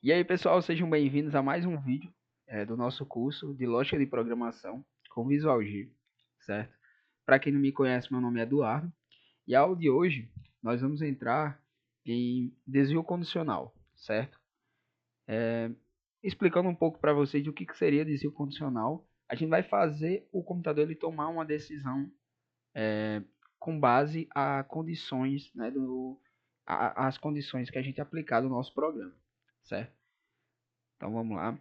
E aí, pessoal, sejam bem-vindos a mais um vídeo do nosso curso de Lógica de Programação com Visual G, certo? Para quem não me conhece, meu nome é Eduardo e a aula de hoje nós vamos entrar em desvio condicional, certo? Explicando um pouco para vocês o que seria desvio condicional, a gente vai fazer o computador ele tomar uma decisão com base a condições, né, as condições que a gente aplicar no nosso programa, certo? Então vamos lá.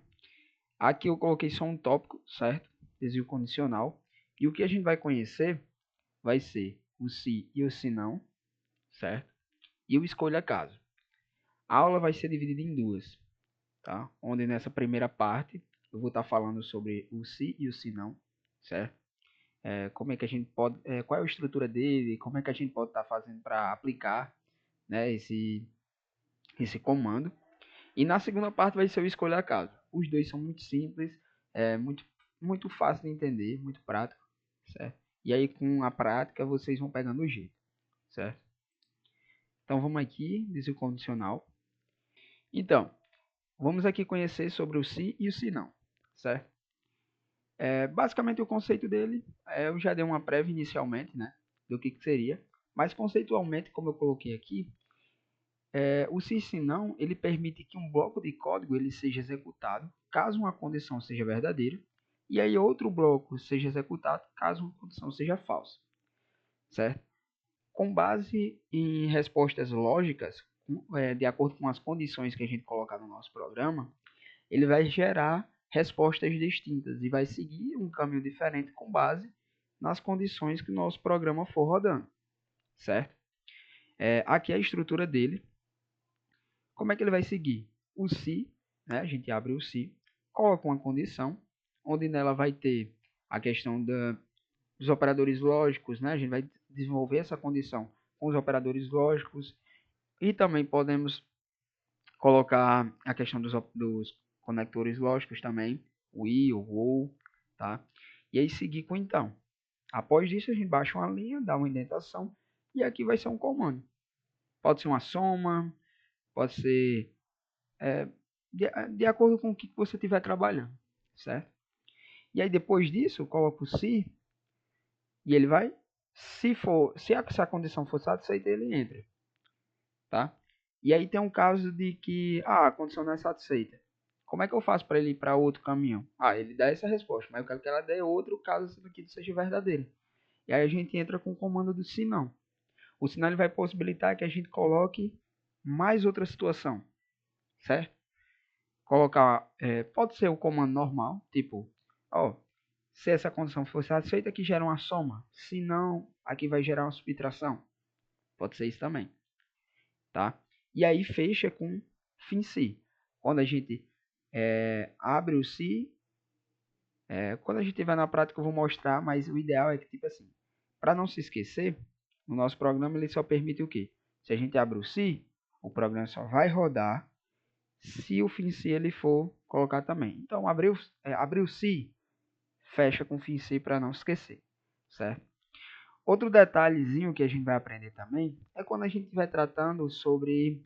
Aqui eu coloquei só um tópico, certo? Desvio condicional. E o que a gente vai conhecer vai ser o se e o se não, certo? E o escolha caso. A aula vai ser dividida em duas, tá? Onde nessa primeira parte eu vou estar falando sobre o se e o se não, certo? Como é que a gente pode, qual é a estrutura dele, como é que a gente pode estar fazendo para aplicar, né, esse comando. E na segunda parte vai ser o escolha caso. Os dois são muito simples, muito fácil de entender, muito prático, certo? E aí com a prática vocês vão pegando o jeito, certo? Então vamos aqui, diz o condicional. Então, vamos aqui conhecer sobre o se e o se não, certo? Basicamente o conceito dele, eu já dei uma prévia inicialmente, né? Do que seria. Mas conceitualmente, como eu coloquei aqui, o se não, ele permite que um bloco de código ele seja executado caso uma condição seja verdadeira, e aí outro bloco seja executado caso uma condição seja falsa, certo? Com base em respostas lógicas, de acordo com as condições que a gente colocar no nosso programa, ele vai gerar respostas distintas e vai seguir um caminho diferente com base nas condições que o nosso programa for rodando, certo? Aqui é a estrutura dele. Como é que ele vai seguir? O se, né? A gente abre o se, coloca uma condição, onde nela vai ter a questão dos operadores lógicos, né? A gente vai desenvolver essa condição com os operadores lógicos e também podemos colocar a questão dos conectores lógicos também, o i, o ou, tá? E aí seguir com então. Após isso a gente baixa uma linha, dá uma indentação e aqui vai ser um comando. Pode ser uma soma, pode ser de acordo com o que você estiver trabalhando, certo? E aí depois disso, eu coloco o se e ele vai, se essa condição for satisfeita, ele entra, tá? E aí tem um caso de que a condição não é satisfeita. Como é que eu faço para ele ir para outro caminho? Ele dá essa resposta, mas eu quero que ela dê outro caso isso daqui seja verdadeiro. E aí a gente entra com o comando do se não. O sinal ele vai possibilitar que a gente coloque mais outra situação, certo? Colocar, pode ser o comando normal, tipo, se essa condição for satisfeita, aqui gera uma soma. Se não, aqui vai gerar uma subtração. Pode ser isso também, tá? E aí fecha com fim se. Quando a gente abre o se, quando a gente estiver na prática eu vou mostrar, mas o ideal é que, tipo assim, para não se esquecer, o nosso programa ele só permite o quê? Se a gente abre o se, o programa só vai rodar se o fim se ele for colocar também. Então, abriu se, fecha com fim se para não esquecer, certo? Outro detalhezinho que a gente vai aprender também é quando a gente estiver tratando sobre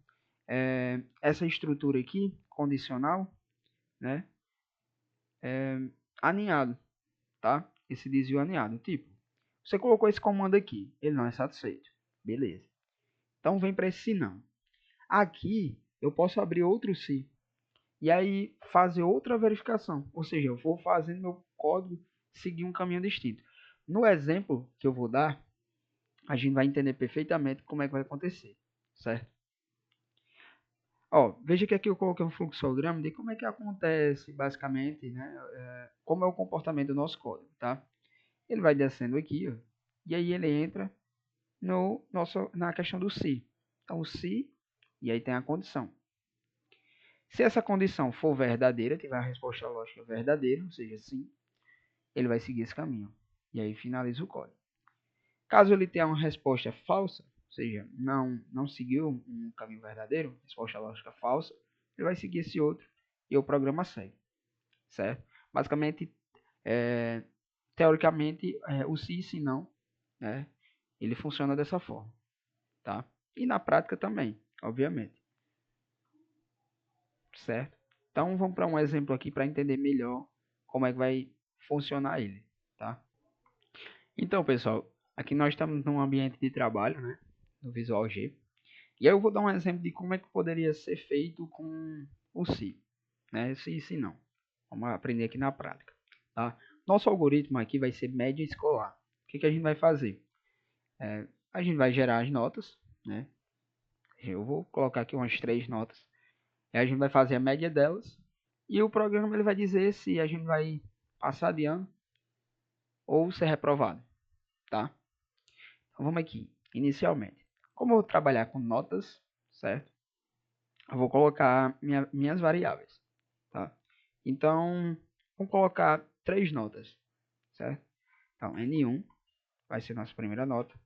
essa estrutura aqui, condicional, né? Aninhado, tá? Esse desvio aninhado. Tipo, você colocou esse comando aqui, ele não é satisfeito. Beleza. Então, vem para esse se não. Aqui, eu posso abrir outro se. E aí, fazer outra verificação. Ou seja, eu vou fazendo meu código seguir um caminho distinto. No exemplo que eu vou dar, a gente vai entender perfeitamente como é que vai acontecer, certo? Veja que aqui eu coloquei um fluxograma de como é que acontece, basicamente, né? Como é o comportamento do nosso código, tá? Ele vai descendo aqui, e aí ele entra na questão do se. Então, o se, e aí tem a condição. Se essa condição for verdadeira, tiver a resposta lógica verdadeira, ou seja, sim, ele vai seguir esse caminho. E aí finaliza o código. Caso ele tenha uma resposta falsa, ou seja, não seguiu um caminho verdadeiro, resposta lógica falsa, ele vai seguir esse outro e o programa segue, certo? Basicamente, teoricamente, o se e se não, né, ele funciona dessa forma, tá? E na prática também, obviamente, certo? Então vamos para um exemplo aqui para entender melhor como é que vai funcionar ele, tá? Então, pessoal, aqui nós estamos num ambiente de trabalho, né, no Visual G. E aí eu vou dar um exemplo de como é que poderia ser feito com o Si, né? Se não. Vamos aprender aqui na prática, tá? Nosso algoritmo aqui vai ser média escolar. O que que a gente vai fazer? A gente vai gerar as notas, né? Eu vou colocar aqui umas 3 notas. E a gente vai fazer a média delas. E o programa ele vai dizer se a gente vai passar de ano ou ser reprovado, tá? Então vamos aqui, inicialmente. Como eu vou trabalhar com notas, certo? Eu vou colocar minhas variáveis, tá? Então, vamos colocar 3 notas, certo? Então, N1 vai ser nossa primeira nota,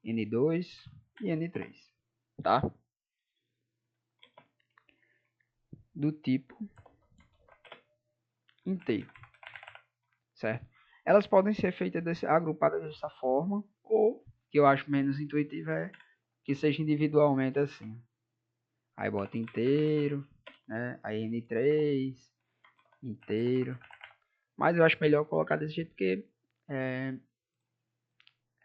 N2 e N3, tá? Do tipo inteiro, certo? Elas podem ser feitas agrupadas dessa forma, ou, que eu acho menos intuitivo, é que seja individualmente assim. Aí bota inteiro, né? Aí N3, inteiro. Mas eu acho melhor colocar desse jeito porque é,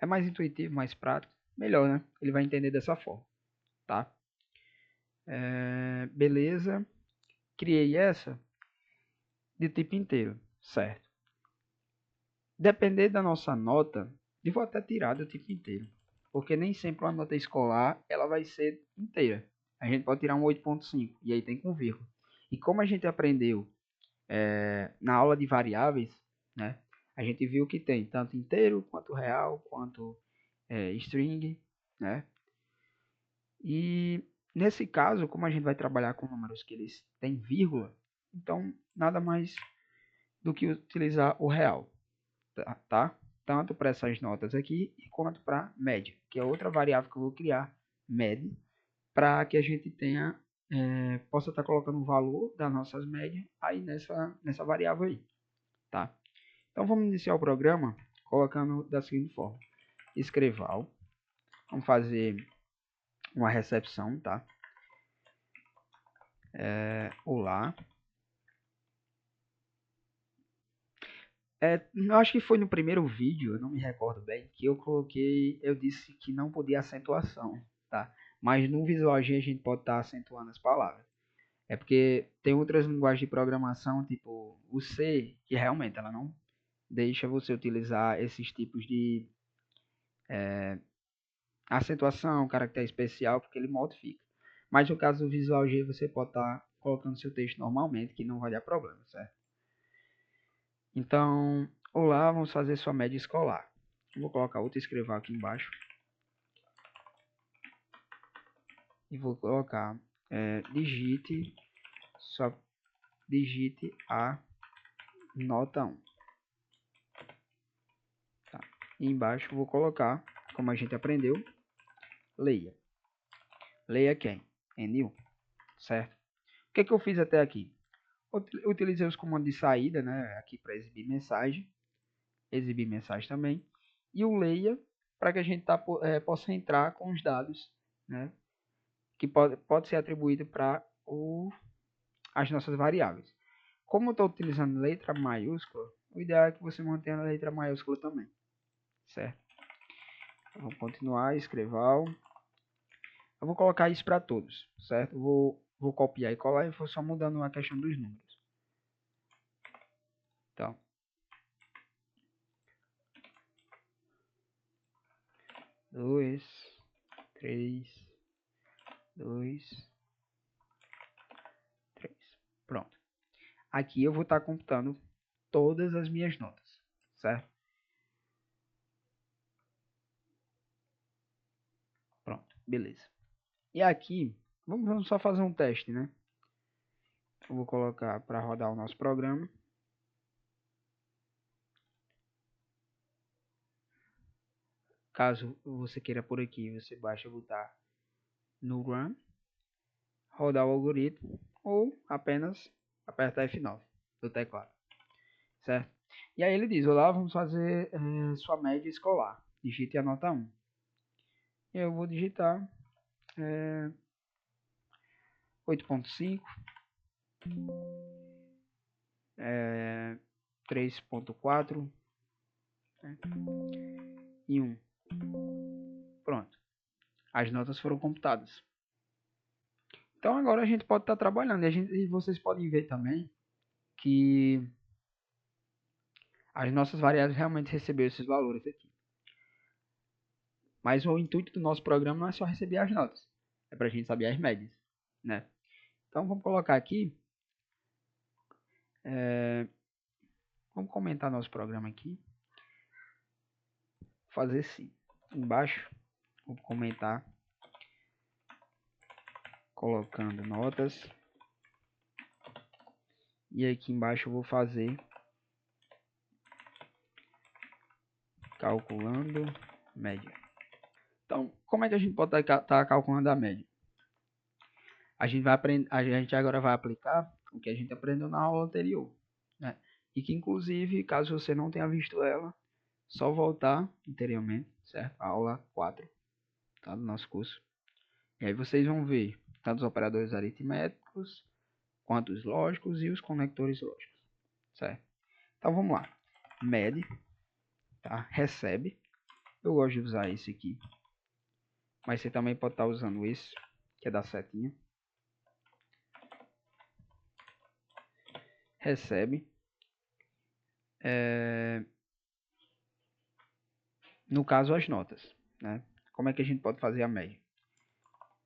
é mais intuitivo, mais prático. Melhor, né? Ele vai entender dessa forma, tá? Beleza. Criei essa de tipo inteiro, certo? Depender da nossa nota, eu vou até tirar do tipo inteiro. Porque nem sempre uma nota escolar ela vai ser inteira. A gente pode tirar um 8.5 e aí tem com vírgula. E como a gente aprendeu na aula de variáveis, né? A gente viu que tem tanto inteiro, quanto real, quanto string, né? E nesse caso, como a gente vai trabalhar com números que eles têm vírgula, então nada mais do que utilizar o real, tá? Tanto para essas notas aqui, quanto para média, que é outra variável que eu vou criar, med, para que a gente tenha, possa estar colocando o valor das nossas médias aí nessa variável aí, tá? Então vamos iniciar o programa colocando da seguinte forma: escreval, vamos fazer uma recepção, tá? Olá. Eu acho que foi no primeiro vídeo, eu não me recordo bem, que eu disse que não podia acentuação, tá? Mas no Visual G a gente pode estar acentuando as palavras. É porque tem outras linguagens de programação, tipo o C, que realmente ela não deixa você utilizar esses tipos de acentuação, caractere especial, porque ele modifica. Mas no caso do Visual G você pode estar colocando seu texto normalmente, que não vai dar problema, certo? Então, olá, vamos fazer sua média escolar. Vou colocar outra escreval aqui embaixo. E vou colocar digite a nota 1. Tá. E embaixo vou colocar, como a gente aprendeu, leia. Leia quem? N1, certo? O que eu fiz até aqui? Utilizei os comandos de saída, né, aqui para exibir mensagem também, e o leia para que a gente possa entrar com os dados, né, que pode ser atribuído para as nossas variáveis. Como eu estou utilizando letra maiúscula, o ideal é que você mantenha a letra maiúscula também, certo? Vamos continuar, escreval. Eu vou colocar isso para todos, certo? Vou copiar e colar e vou só mudando a questão dos números. Então, 2, 3, 2, 3. Pronto. Aqui eu vou estar computando todas as minhas notas, certo? Pronto, beleza. E aqui, vamos só fazer um teste, né? Eu vou colocar para rodar o nosso programa. Caso você queira por aqui, você basta botar no Run, rodar o algoritmo ou apenas apertar F9 do teclado, certo? E aí ele diz, olá, vamos fazer sua média escolar. Digite a nota 1. Eu vou digitar 8.5, 3.4, né? E 1. Pronto. As notas foram computadas. Então agora a gente pode estar trabalhando. E vocês podem ver também que as nossas variáveis realmente receberam esses valores aqui. Mas o intuito do nosso programa não é só receber as notas. É para a gente saber as médias, né? Então vamos colocar aqui. Vamos comentar nosso programa aqui. Fazer sim. Embaixo, vou comentar. Colocando notas. E aqui embaixo eu vou fazer. Calculando média. Então, como é que a gente pode estar calculando a média? A gente agora vai aplicar o que a gente aprendeu na aula anterior, né? E que inclusive, caso você não tenha visto ela, só voltar anteriormente, certo? A aula 4, tá? Do nosso curso. E aí vocês vão ver tanto os operadores aritméticos, quanto os lógicos e os conectores lógicos, certo? Então vamos lá. Med, tá? Recebe. Eu gosto de usar esse aqui, mas você também pode estar usando esse, que é da setinha. Recebe. No caso, as notas, né? Como é que a gente pode fazer a média?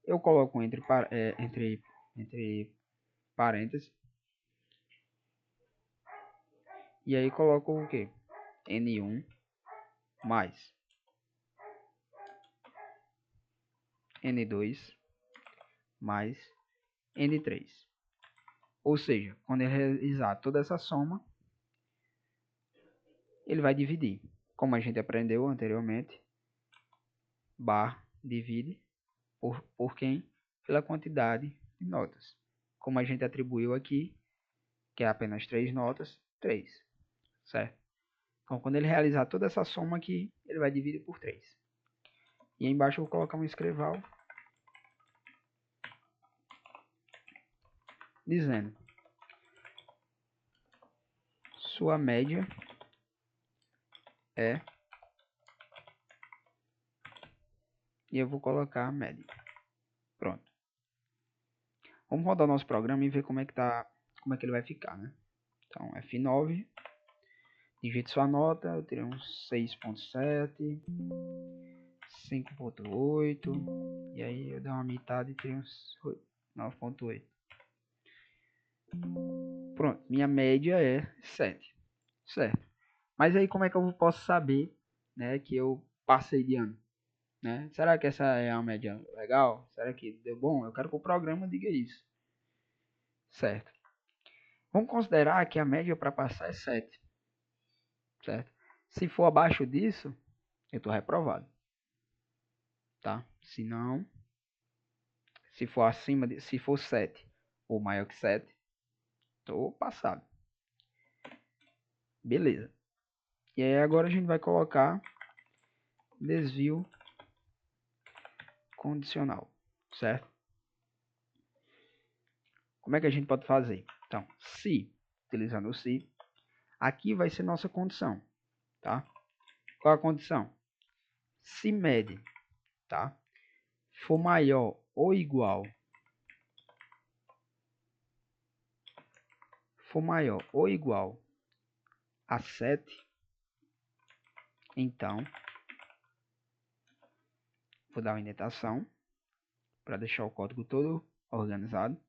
Eu coloco entre parênteses. E aí coloco o quê? N1 mais N2 mais N3. Ou seja, quando ele realizar toda essa soma, ele vai dividir. Como a gente aprendeu anteriormente, bar divide por quem? Pela quantidade de notas. Como a gente atribuiu aqui, que é apenas 3 notas, 3, certo? Então, quando ele realizar toda essa soma aqui, ele vai dividir por 3. E aí embaixo eu vou colocar um escreval dizendo sua média é, e eu vou colocar a média. Pronto. Vamos rodar o nosso programa e ver como é que ele vai ficar, né? Então, F9, digite sua nota, eu terei um 6.7, 5.8, e aí eu dou uma metade e terei uns 9.8. Pronto, minha média é 7, certo? Mas aí como é que eu posso saber, né, que eu passei de ano? Né? Será que essa é uma média legal? Será que deu bom? Eu quero que o programa diga isso. Certo. Vamos considerar que a média para passar é 7. Certo? Se for abaixo disso, eu estou reprovado. Tá? Se não, se for acima de, se for 7 ou maior que 7, estou passado. Beleza. E aí agora a gente vai colocar desvio condicional, certo? Como é que a gente pode fazer? Então, se, utilizando o se, aqui vai ser nossa condição, tá? Qual a condição? Se média, tá? For maior ou igual, a 7, então, vou dar uma indentação para deixar o código todo organizado.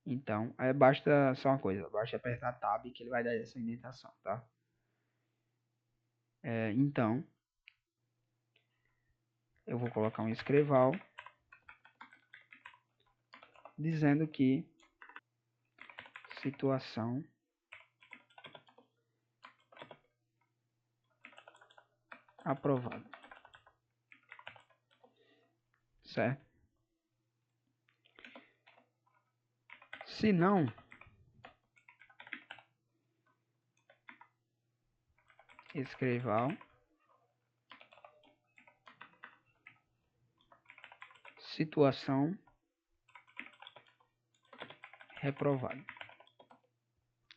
Então, aí basta só uma coisa, basta apertar Tab que ele vai dar essa indentação, tá? Então, eu vou colocar um escreval dizendo que situação aprovada, certo? Se não, escreval situação reprovado,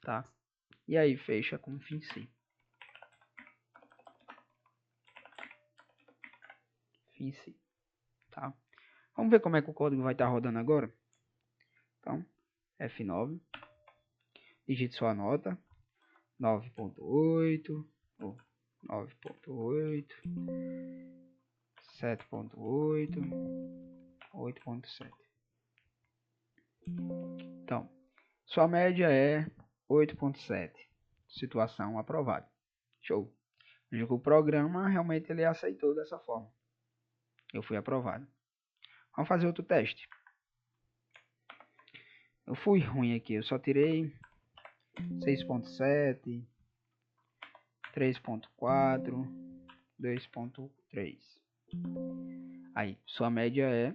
tá? E aí fecha com FINSI. FINSI, tá? Vamos ver como é que o código vai estar rodando agora. Então, F9, digite sua nota, 9.8, 9.8, 7.8, 8.7. Então, sua média é 8.7. Situação aprovada. Show. O programa realmente ele aceitou dessa forma. Eu fui aprovado. Vamos fazer outro teste. Eu fui ruim aqui. Eu só tirei 6.7, 3.4, 2.3. Aí, sua média é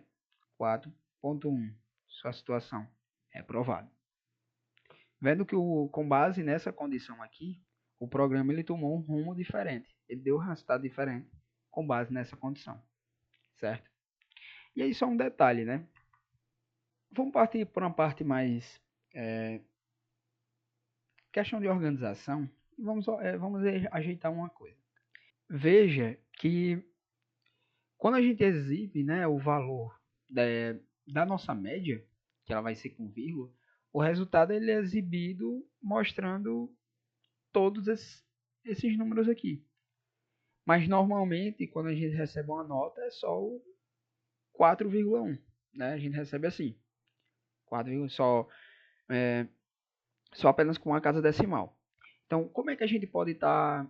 4.1. Sua situação é aprovada. Vendo que com base nessa condição aqui, o programa ele tomou um rumo diferente. Ele deu um resultado diferente com base nessa condição. Certo? E aí só um detalhe, né? Vamos partir para uma parte mais questão de organização. E vamos ajeitar uma coisa. Veja que quando a gente exibe, né, o valor da nossa média, que ela vai ser com vírgula, o resultado ele é exibido mostrando todos esses números aqui. Mas normalmente, quando a gente recebe uma nota, é só o 4,1. Né? A gente recebe assim. 4, só apenas com uma casa decimal. Então, como é que a gente pode estar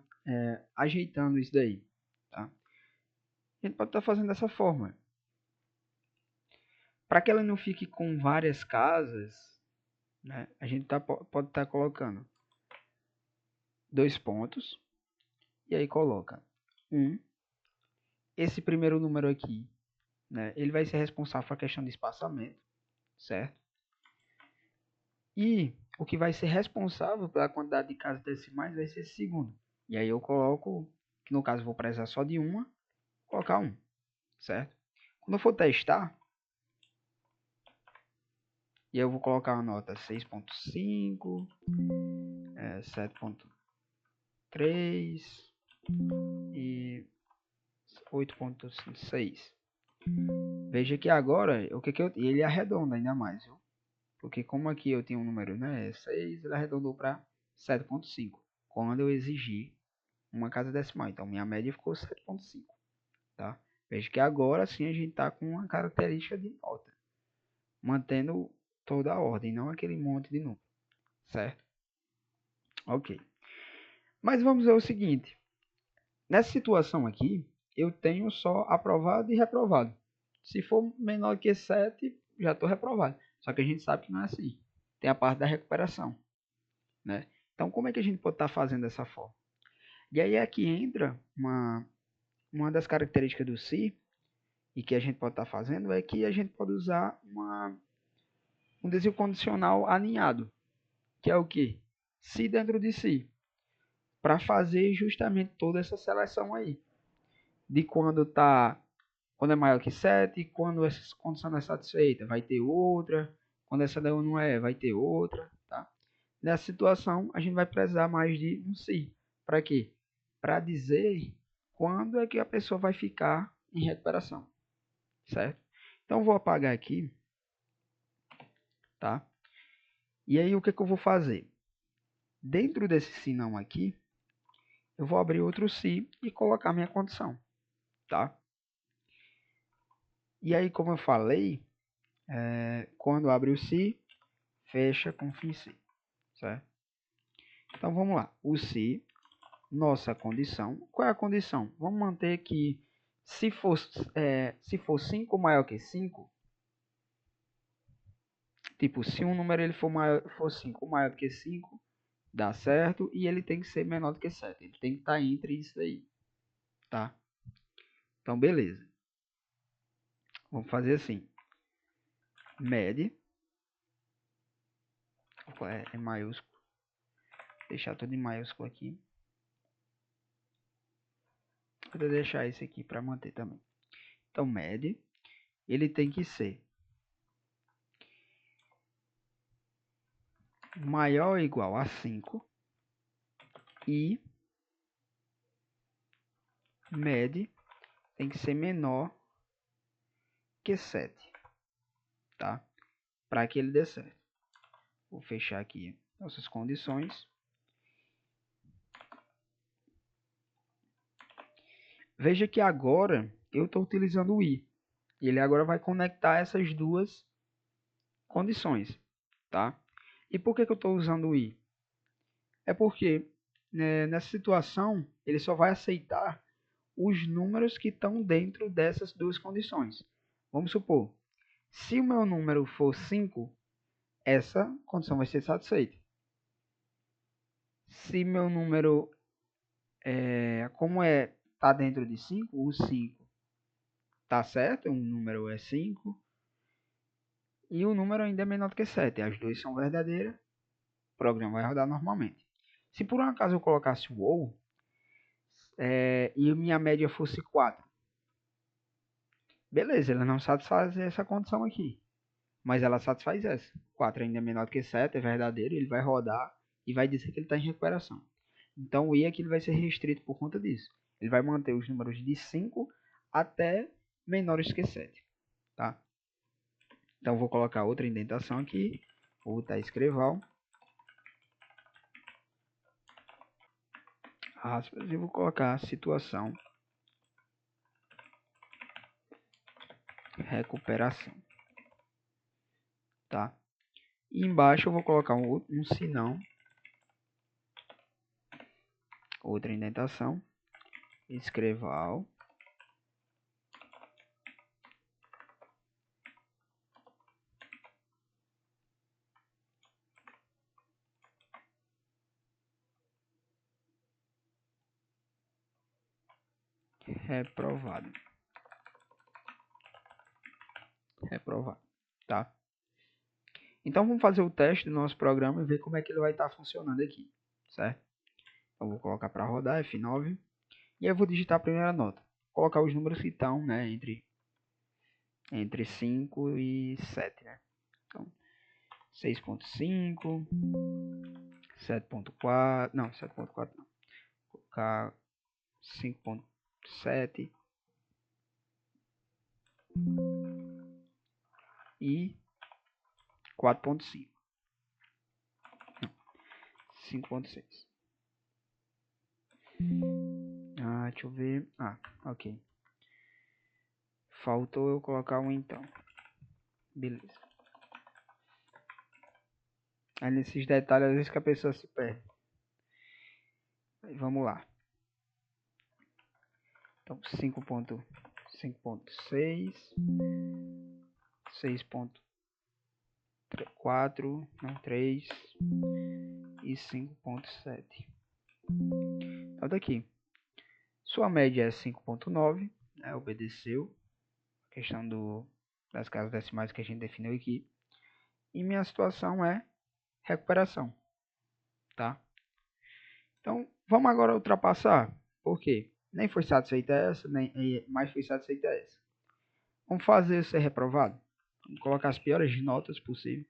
ajeitando isso daí? Tá? A gente pode estar fazendo dessa forma. Para que ela não fique com várias casas, né, a gente pode estar colocando 2 pontos. E aí coloca 1. Esse primeiro número aqui, né, ele vai ser responsável por a questão de espaçamento, certo? E o que vai ser responsável pela quantidade de casas decimais vai ser esse segundo. E aí eu coloco, que no caso eu vou precisar só de uma, colocar 1, certo? Quando eu for testar, e eu vou colocar a nota 6.5, 7.3 e 8.6. Veja que agora, ele arredonda ainda mais, viu? Porque como aqui eu tinha um número, né, 6, ele arredondou para 7.5. Quando eu exigir uma casa decimal. Então, minha média ficou 7.5. Tá? Veja que agora sim a gente está com uma característica de nota. Mantendo toda a ordem, não aquele monte de número. Certo? Ok. Mas vamos ver o seguinte. Nessa situação aqui, eu tenho só aprovado e reprovado. Se for menor que 7, já estou reprovado. Só que a gente sabe que não é assim. Tem a parte da recuperação. Né? Então, como é que a gente pode estar fazendo dessa forma? E aí é que entra uma das características do si, e que a gente pode estar fazendo, é que a gente pode usar um desvio condicional alinhado, que é o que? Se dentro de si, para fazer justamente toda essa seleção aí, de quando é maior que 7, quando essa condição não é satisfeita, vai ter outra, quando essa daí não é, vai ter outra, tá? Nessa situação, a gente vai precisar mais de um se. Para quê? Para dizer quando é que a pessoa vai ficar em recuperação, certo? Então, vou apagar aqui, tá? E aí, o que eu vou fazer? Dentro desse se não aqui, eu vou abrir outro se e colocar minha condição, tá? E aí, como eu falei, quando abre o se, fecha com fim se, certo? Então, vamos lá. O se, nossa condição. Qual é a condição? Vamos manter que se for 5 maior que 5, tipo, se um número ele for 5 maior que 5, dá certo, e ele tem que ser menor do que 7. Ele tem que estar entre isso aí, tá? Então, beleza. Vamos fazer assim. Med. É maiúsculo. Deixar tudo em maiúsculo aqui. Vou deixar esse aqui para manter também. Então, med. Ele tem que ser maior ou igual a 5 e med tem que ser menor que 7, tá? Para que ele dê certo. Vou fechar aqui nossas condições. Veja que agora eu estou utilizando o i. Ele agora vai conectar essas duas condições, tá? E por que eu estou usando o i? É porque nessa situação ele só vai aceitar os números que estão dentro dessas duas condições. Vamos supor, se o meu número for 5, essa condição vai ser satisfeita. Se meu número, como está dentro de 5, o 5 está certo, o número é 5, e o número ainda é menor do que 7. As duas são verdadeiras, o programa vai rodar normalmente. Se por um acaso eu colocasse o ou, e minha média fosse 4, beleza, ela não satisfaz essa condição aqui, mas ela satisfaz essa. 4 ainda é menor do que 7, é verdadeiro, ele vai rodar e vai dizer que ele está em recuperação. Então o i aqui ele vai ser restrito por conta disso. Ele vai manter os números de 5 até menores que 7. Tá? Então vou colocar outra indentação aqui, vou botar escreval, aspas, e vou colocar situação recuperação. Tá? E embaixo eu vou colocar um senão, outra indentação, escreval, reprovado. Reprovado, tá? Então vamos fazer o teste do nosso programa e ver como é que ele vai estar funcionando aqui, certo? Então vou colocar para rodar F9 e eu vou digitar a primeira nota. Colocar os números que estão, né, entre 5 e 7, né? Então 6.5, 7.4, não, 7.4 não. Vou colocar 5.7 e 4.5. 5.6. Deixa eu ver. Ok. Faltou eu colocar um então. Beleza. Aí nesses detalhes, às vezes que a pessoa se perde. Aí, vamos lá. Então, 5.6, 6.4, não, 3 e 5.7. Então, daqui. Sua média é 5.9, né, obedeceu a questão das casas decimais que a gente definiu aqui. E minha situação é recuperação, tá? Então, vamos agora ultrapassar. Por quê? Nem foi satisfeita essa, nem mais foi satisfeita essa. Vamos fazer ser reprovado. Vamos colocar as piores notas possível.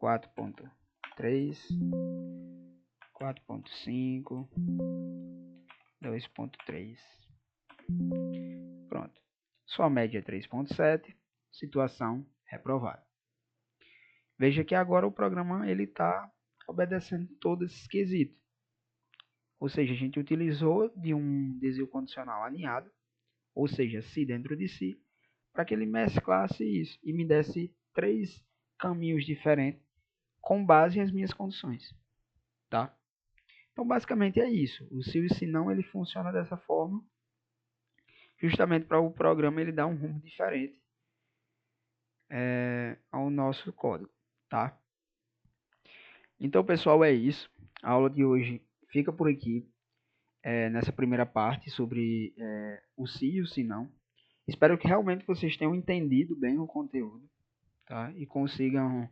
4.3, 4.5, 2.3. Pronto. Sua média é 3.7. Situação reprovada. Veja que agora o programa ele está obedecendo todos esses quesitos. Ou seja, a gente utilizou de um desvio condicional alinhado, ou seja, se dentro de si, para que ele mesclasse isso e me desse 3 caminhos diferentes com base nas minhas condições, tá? Então, basicamente é isso. O se e se não, ele funciona dessa forma, justamente para o programa ele dar um rumo diferente ao nosso código, tá? Então, pessoal, é isso. A aula de hoje fica por aqui, nessa primeira parte sobre o se e o se não. Espero que realmente vocês tenham entendido bem o conteúdo, tá? E consigam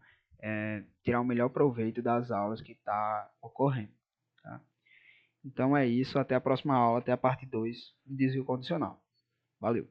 tirar o melhor proveito das aulas que está ocorrendo, tá? Então é isso, até a próxima aula, até a parte 2 do desvio condicional. Valeu!